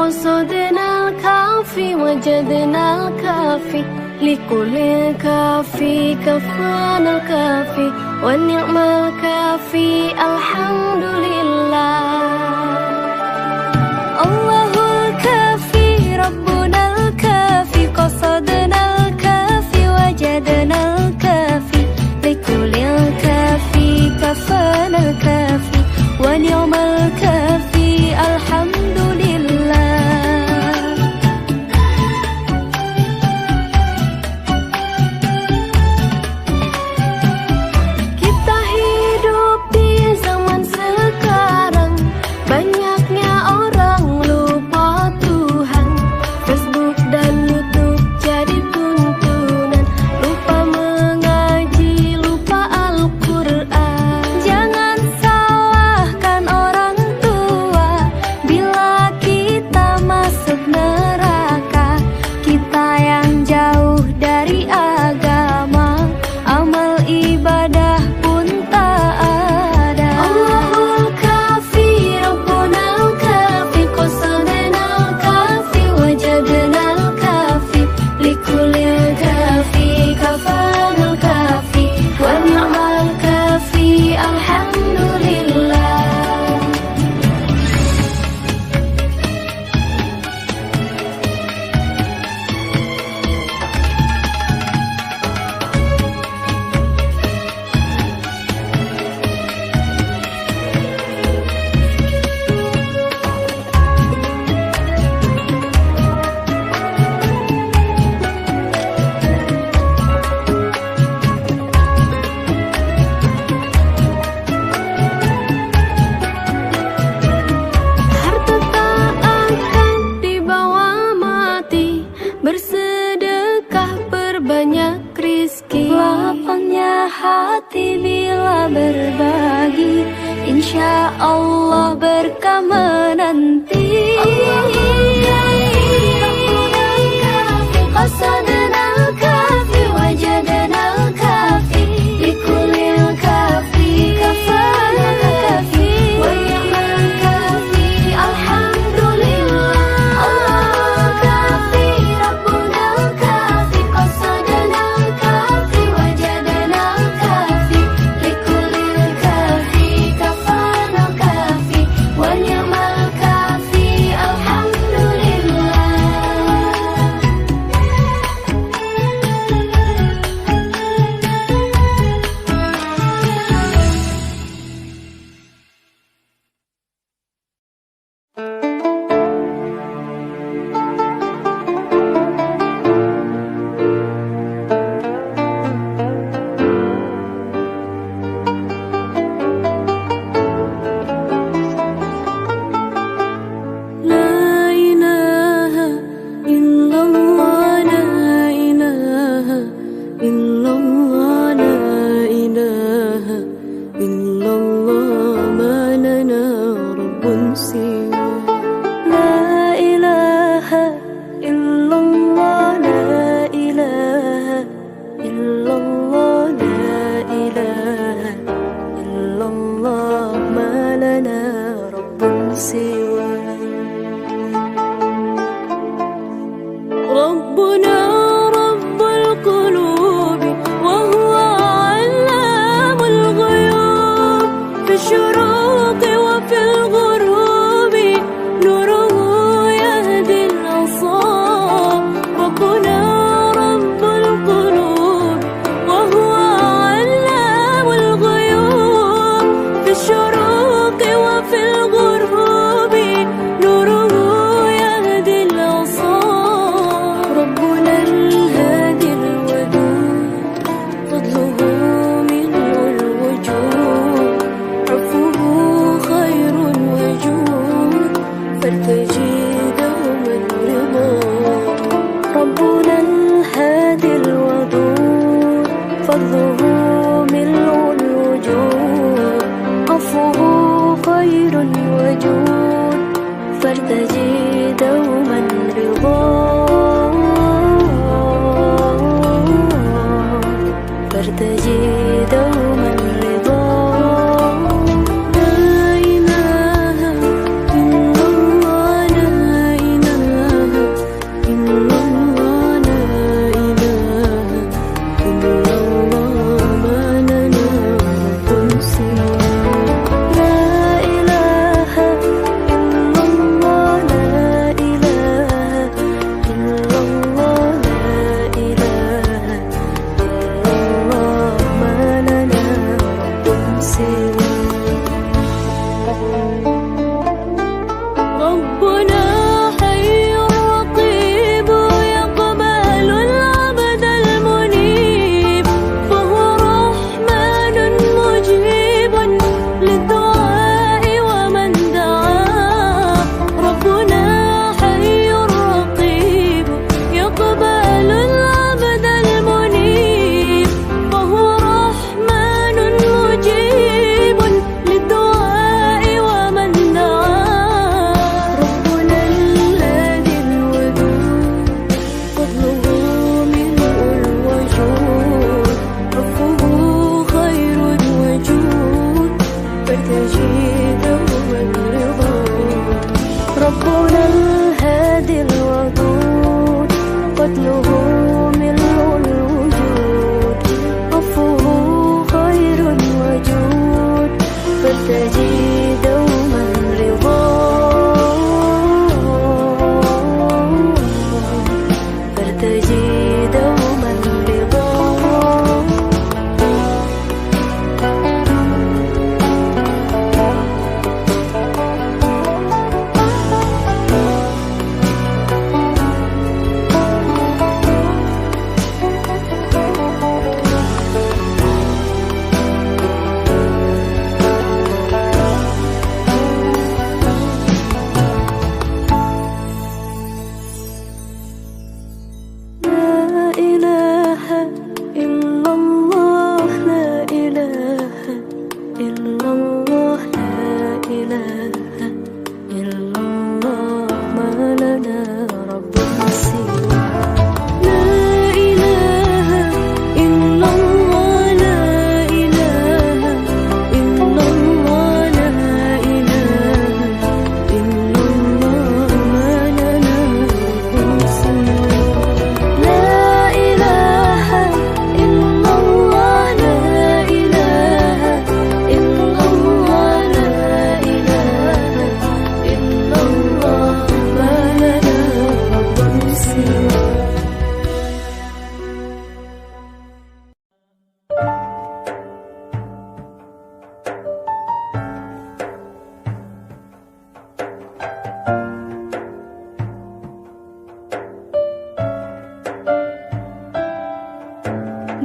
قصدنا الكافي وجدنا الكافي لكل كافي كفانا الكافي ونعم الكافي الحمد لله. الله الكافي ربنا الكافي قصدنا الكافي وجدنا الكافي لكل كافي كفانا الكافي ونعم الكافي الحمد لله. Kita hidup di zaman sekarang, banyaknya orang lupa Tuhan. Facebook dan YouTube jadi tuntunan, lupa mengaji, lupa Al-Quran. Jangan salahkan orang tua bila kita masuk neraka. Kita yang jauh dari agama, amal ibadah pun tak ada. Allahul kafi Rabbuna al-kafi qasadana al-kafi wajadana al-kafi likulli kafi kafana al-kafi wa ni'mal kafi alhamdulillah. Harta tak akan dibawa mati, bersedekah perbanyak rizki. Lapangnya hati bila berbagi, insya Allah berkah menanti. Qasadana al-kafi wajadana al-kafi likulli kafi kafana al-kafi wa ni'mal kafi alhamdulillah. Allahul kafi Rabbuna al-kafi qasadana al-kafi wajadana al-kafi likulli kafi kafana al-kafi wa ni'mal kafi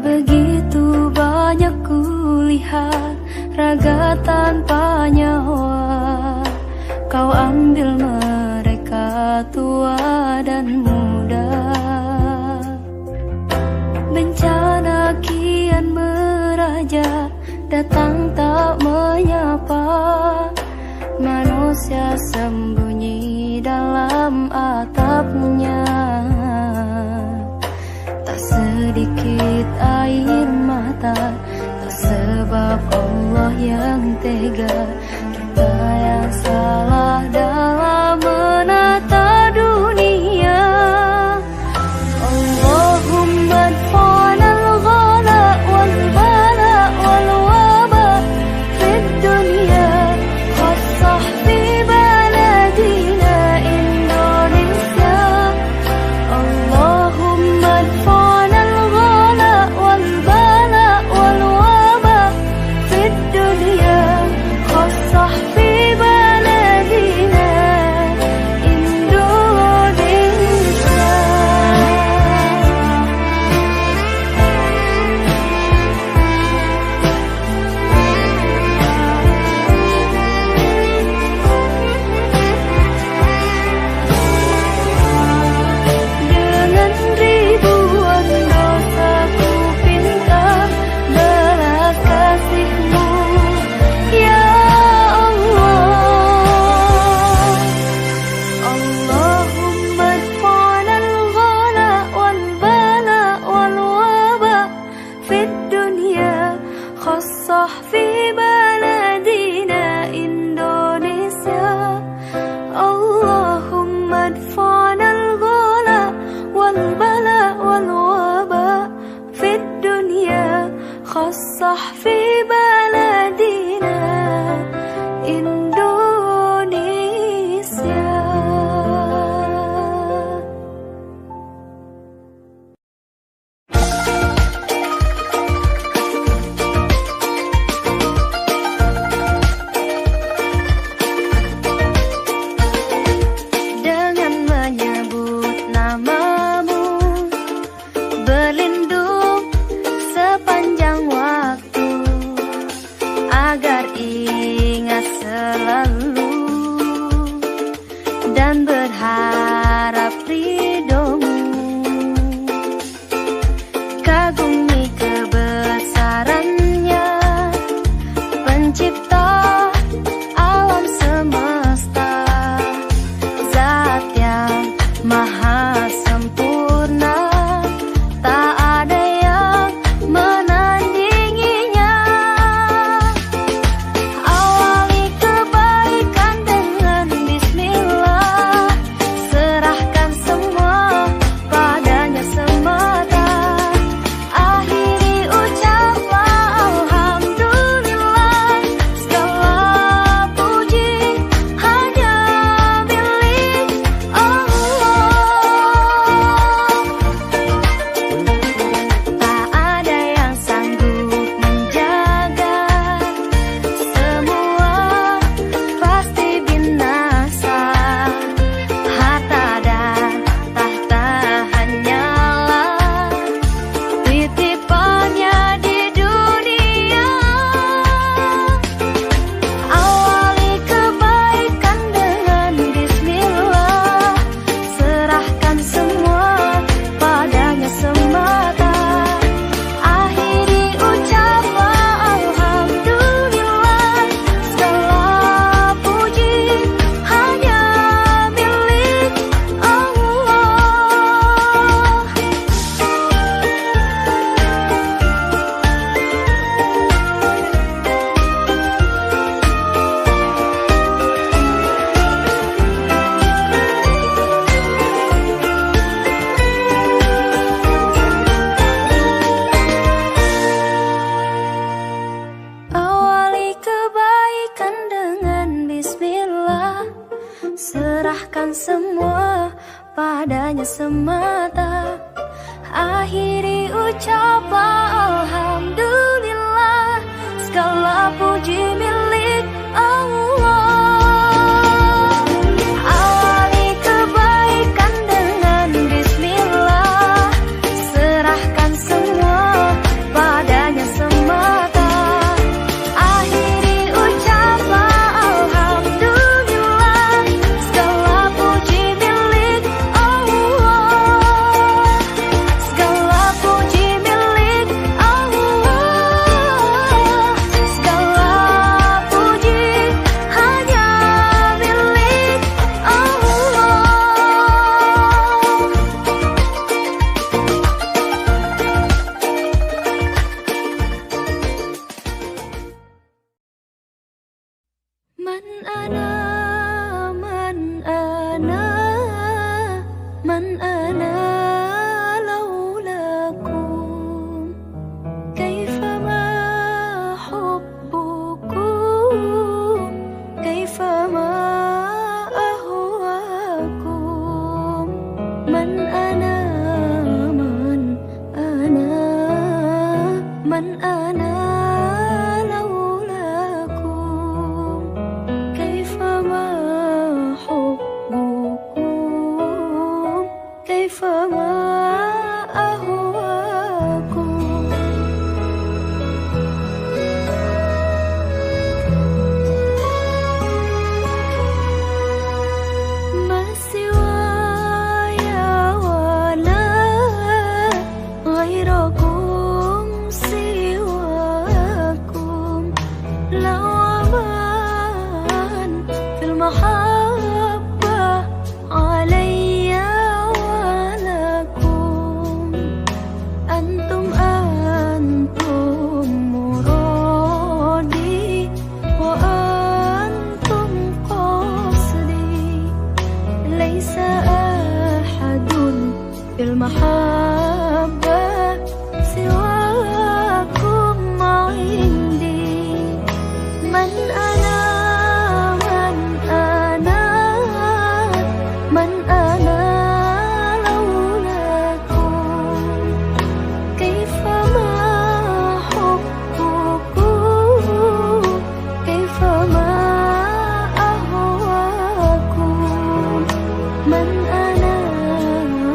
Begitu banyak kulihat raga tanpa nyawa, kau ambil mereka tua dan muda. Bencana kian meraja, datang tak menyapa. Manusia sembunyi dalam atapnya. Tak sedikit air mata, tak sebab Allah yang tega. Kita yang salah dalam menata dunia. Allahumma adfa'na al-ghala wal-bala wal-waba fid dunya, khassah fi baladina Indonesia. Allahumma adfa'na al-ghala wal-bala wal-waba fid dunya, khassah fi baladina Indonesia. Dengan ribuan dosa ku pinta belas kasih-Mu, ya Allah. Allahumma adfa'na al-ghala wal-bala wal-waba fid dunya, khassah fi baladina Indonesia. Allahumma adfa'na al-ghala wal-bala wal-waba fid dunya, khassah fi baladina Indonesia. Dengan menyebut nama-Mu, berlindung sepanjang waktu, agar ingat selalu dan berharap ridho-Mu. Kagumi kebesaran-Nya, pencipta alam semesta, Zat yang maha sempurna, tak ada yang menandinginya. Awal serahkan semua padanya semata. Akhiri ucapan alhamdulillah, segala puji milik Allah. Awali kebaikan dengan bismillah, serahkan semua padanya semata. Akhiri ucapan alhamdulillah, segala puji milik Allah. Segala puji milik Allah. Segala puji hanya milik Allah. Man ana, man ana, man ana laulakum, kaifama hubbukum, kaifama ahwakum. Man ana, man ana, man ana laulakum, kaifama hubbukum, kaifama ahwakum. Ma siwaya wala ghairakum siwakum, lawaman fil mahabbah alayya walakum. Antum antum muradi wa antum qasdi, laysa ahadun fil mahabbah siwakum indi. Man ana, man ana, man ana laulakum, kaifama hubbukum, kaifama ahwakum. Man ana,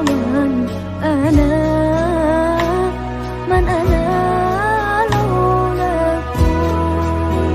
man ana, man ana laulakum,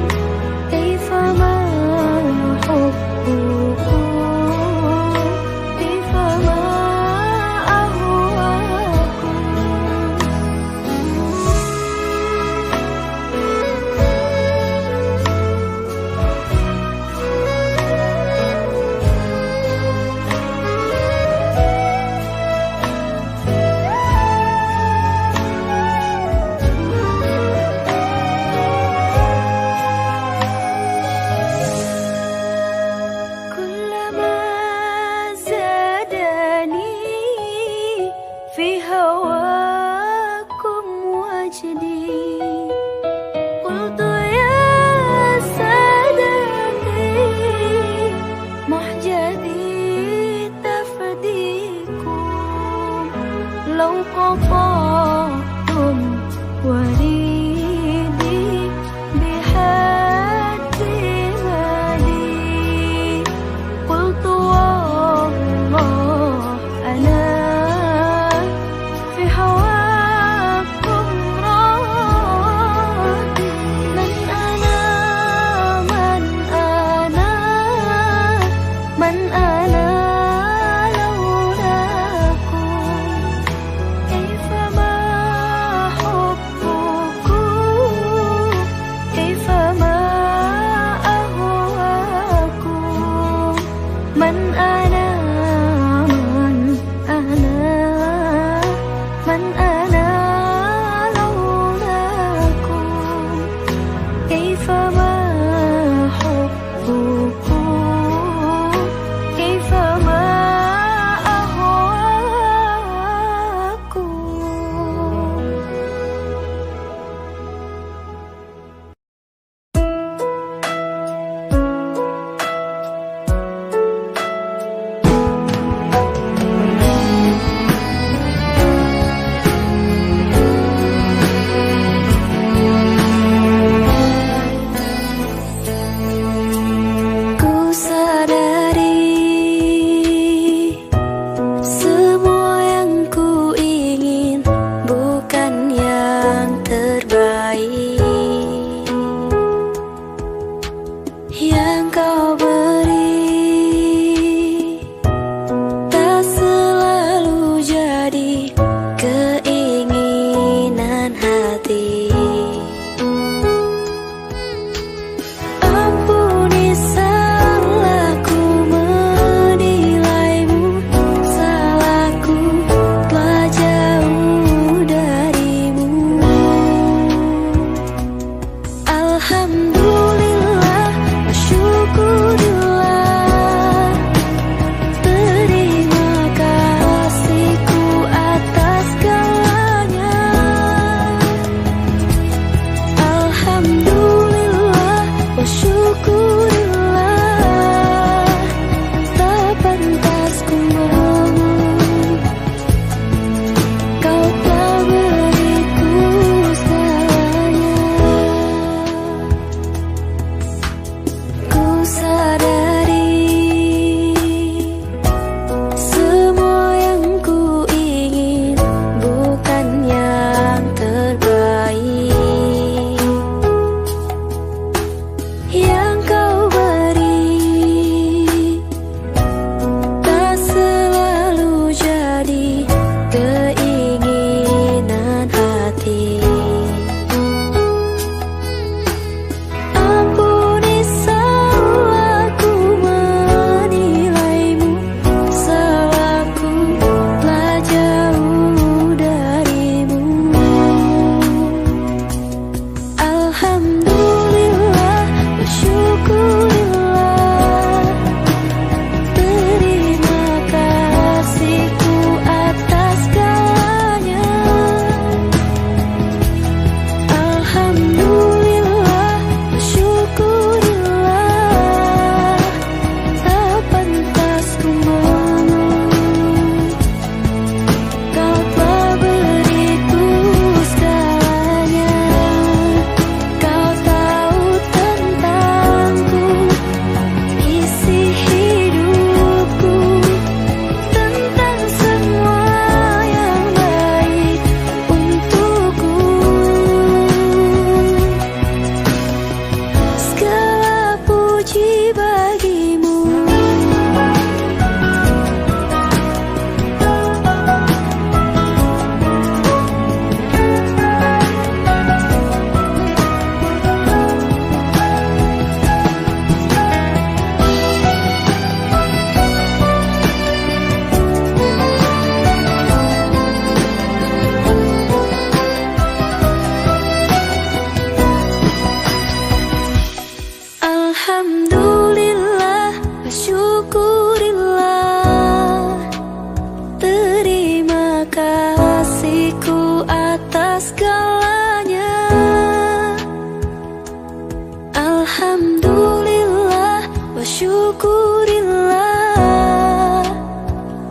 syukurillah,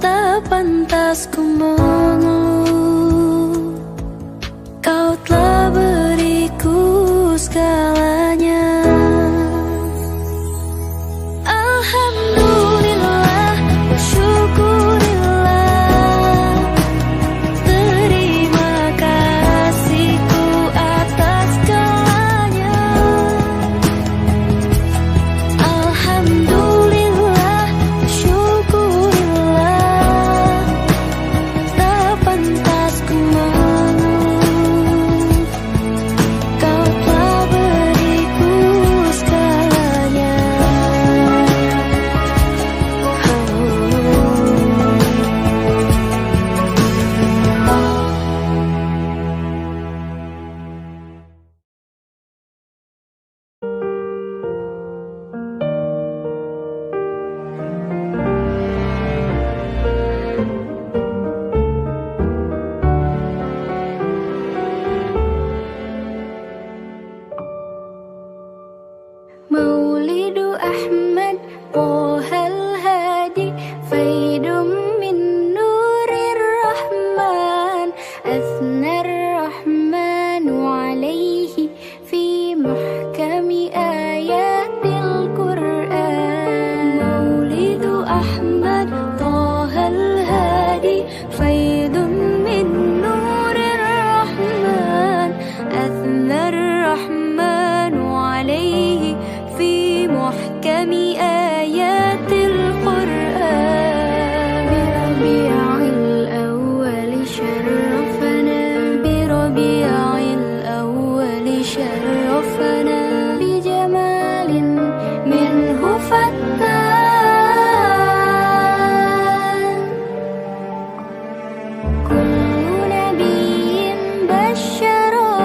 tak pantas ku mengeluh. Kau telah beriku segalanya. Alhamdulillah wa syukurillah, terima kasihku atas segalanya. Alhamdulillah wa syukurillah, tak pantas ku mengeluh. Kau telah beriku segalanya. Maulidu Ahmad Tohal Hadi, faidum min nurir Rahman, asnar Rahmanu alaihi fi muhkami ayatil Qur'an. Maulidu Ahmad Tohal Hadi, faidum min nurir Rahman, asnar Rahmanu alaihi في محكم آيات القرآن. بربيع الأول شرفنا، بربيع الأول شرفنا، بجمال منه فتان. كل نبي بشرا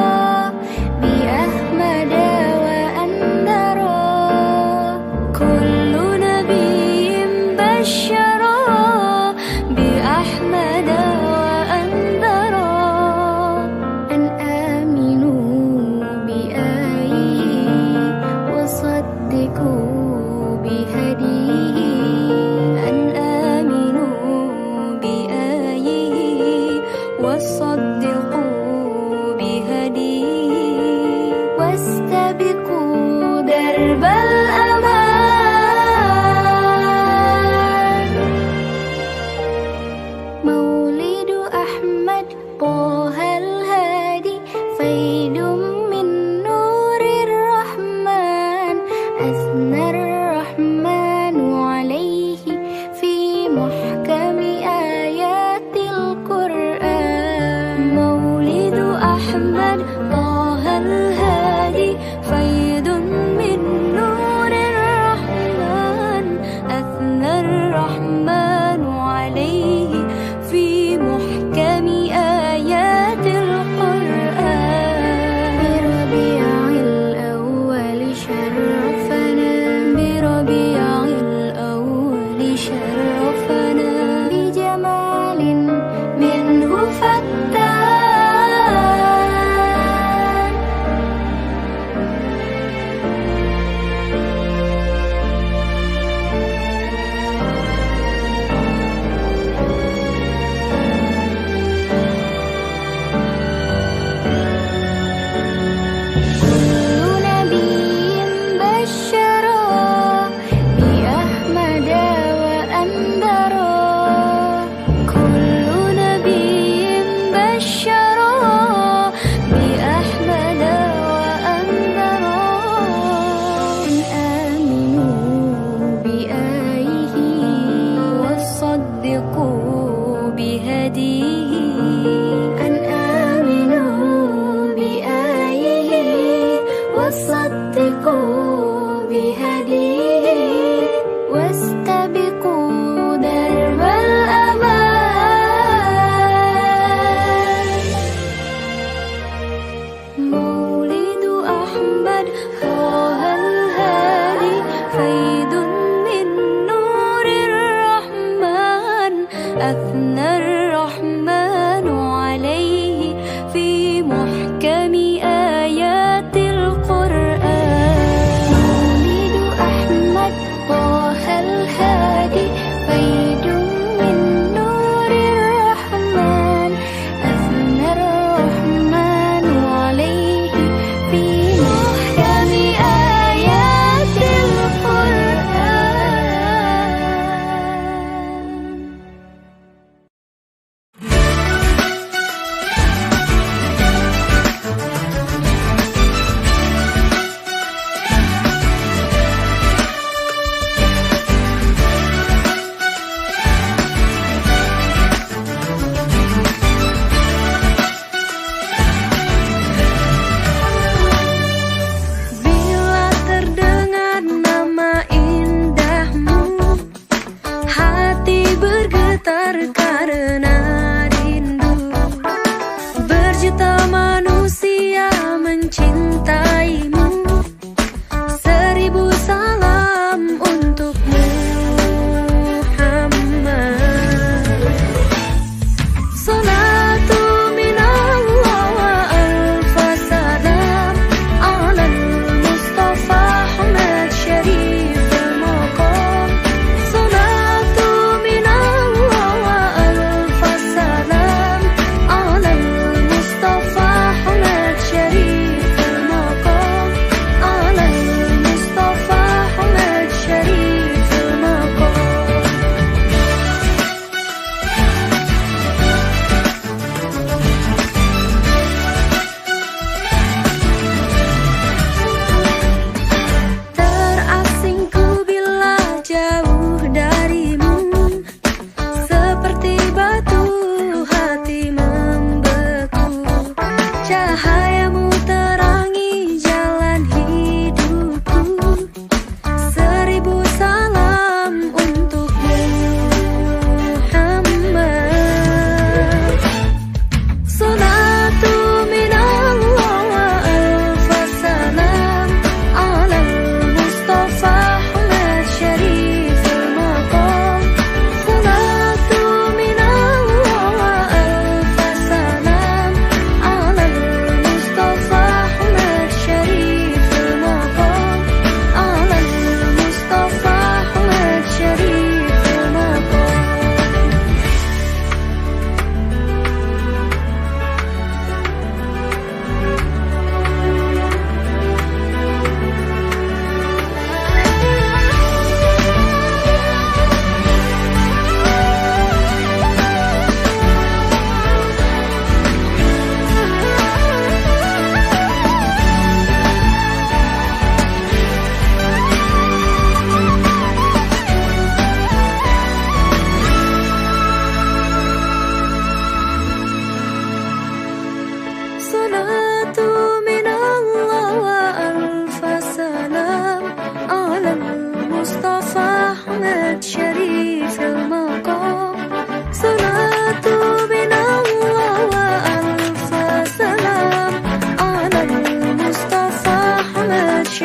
بأحمد وأنذرا، كل نبي بشرا بأحمد وأنذرا، أن آمنوا بآيه وصدقوا بهديه، أن آمنوا بآيه وصدقوا بهديه، واستبقوا درب الأمان. مولد أحمد طه الهادي، فيد من نور الرحمن، أثنى الرحمن عليه في محكم آيات القرآن. مولد أحمد طه الهادي، فيد من نور الرحمن، أثنى الرحمن عليه في محكم آيات القرآن. بربيع الأول شرفنا، بربيع الأول شرفنا، بجمال منه فتان. كل نبي بشرا بأحمد وأنذرا، كل نبي بشرا بأحمد وأنذرا، أن آمنوا بآيه وصدقوا بهديه، أن آمنوا بآيه وصدقوا بهديه، واستبقوا درب الأمان. مولد أحمد طه الهادي، فيد من نور الرحمن، أثنى الرحمن عليه في محكم آيات القرآن. مولد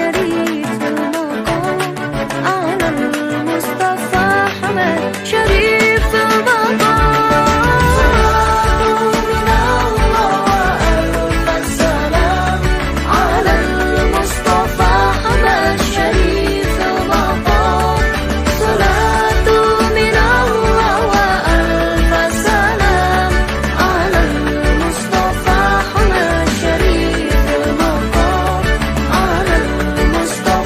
شريف المقام على المصطفى أحمد شريف المقام صلاة من الله وألف سلام على المصطفى أحمد شريف المقام صلاة من الله وألف سلام على المصطفى أحمد شريف المقام على المصطفى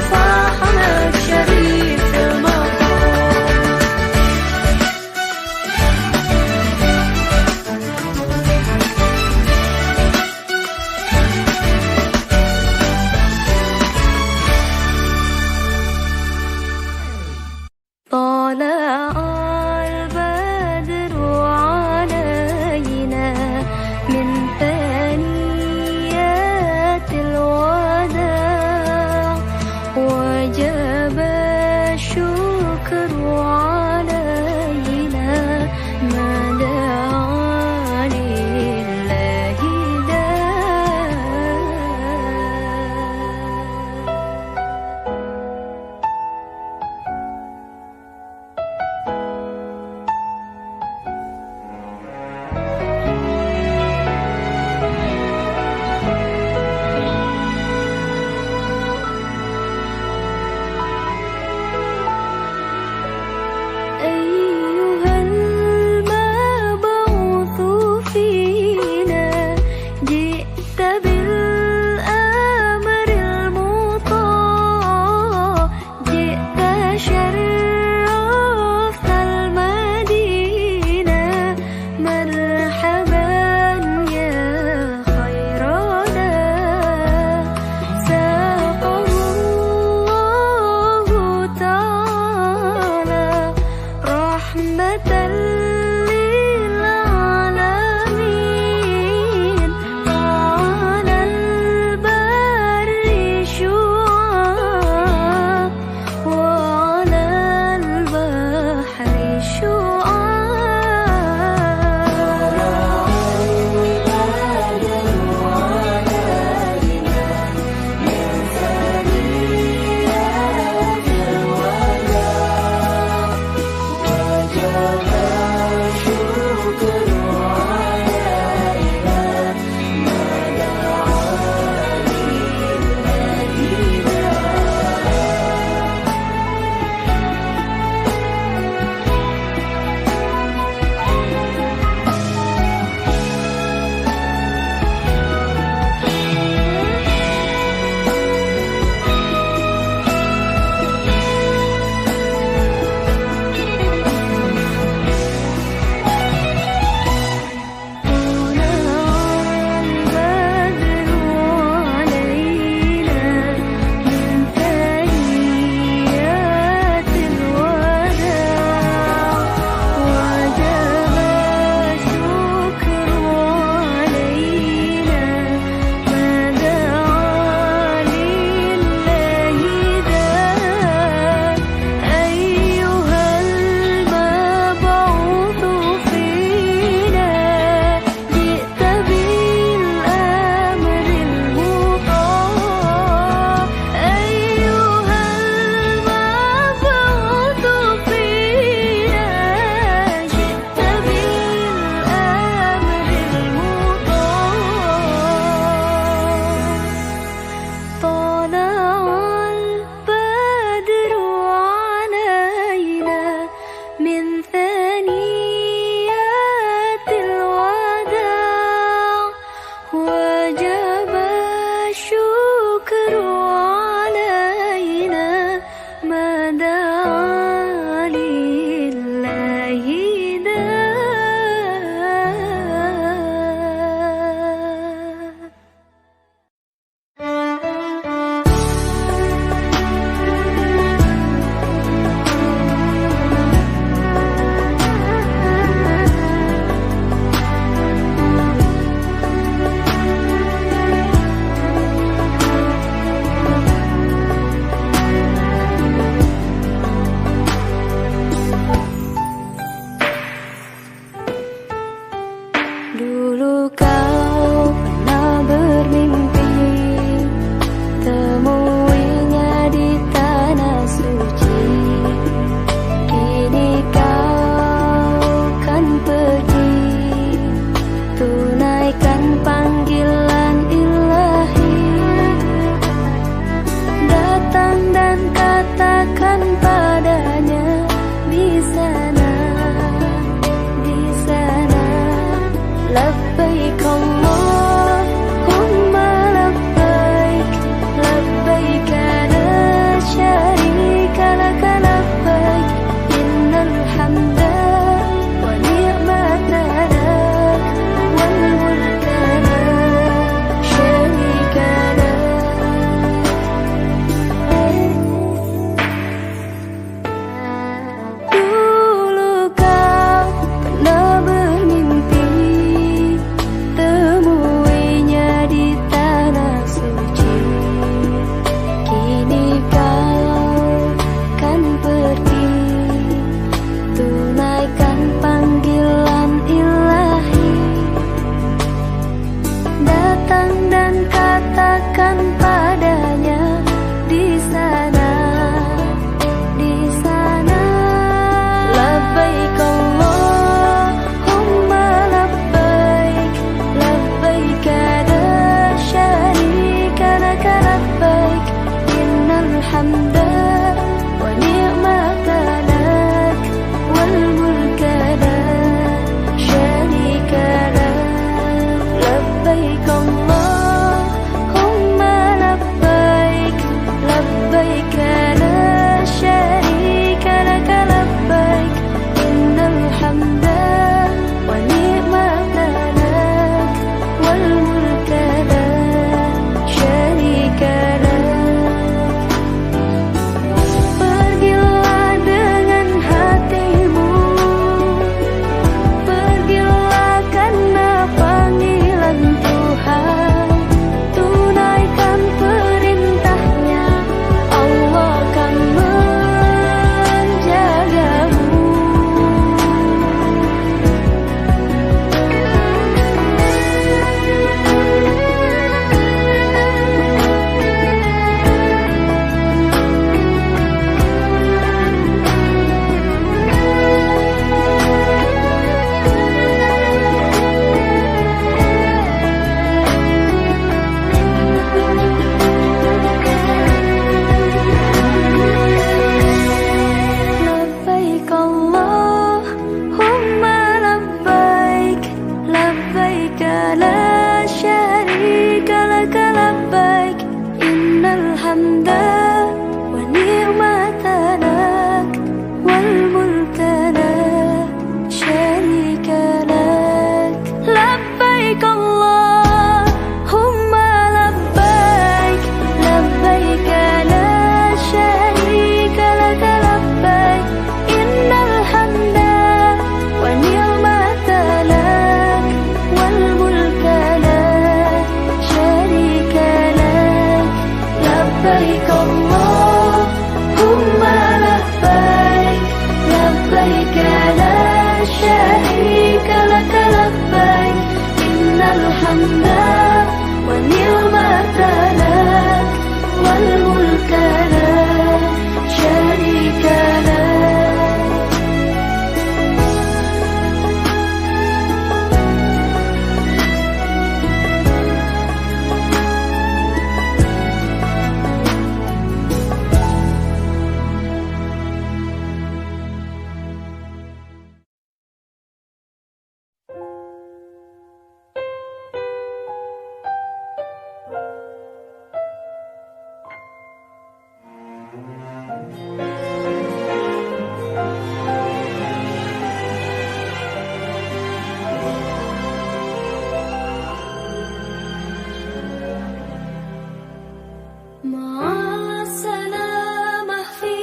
مع السلامة في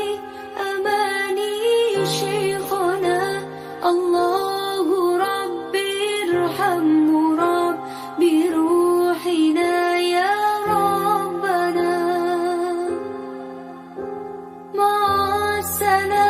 أماني شيخنا الله ربي ارحمه ربي روحنا يا ربنا مع السلامة